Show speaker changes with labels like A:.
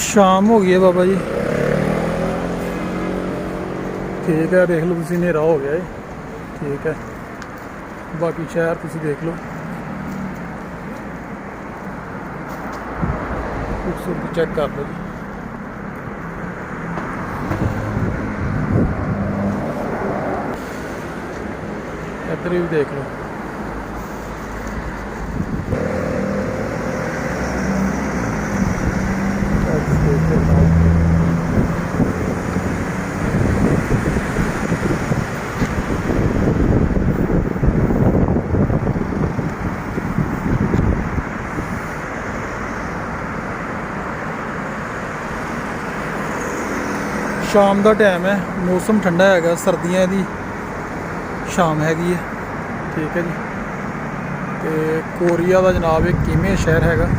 A: शाम हो गई है बाबा जी। ठीक है, देख लो तुसी, हनेरा हो गया है। ठीक है, बाकी शहर तुसी देख लो, खूबसूरती चेक कर लो जी। इधर भी देख लो। शाम का टाइम है, मौसम ठंडा है, सर्दियों की शाम हैगी है। ठीक है जी। तो कोरिया का जनाब एक कीमे शहर है।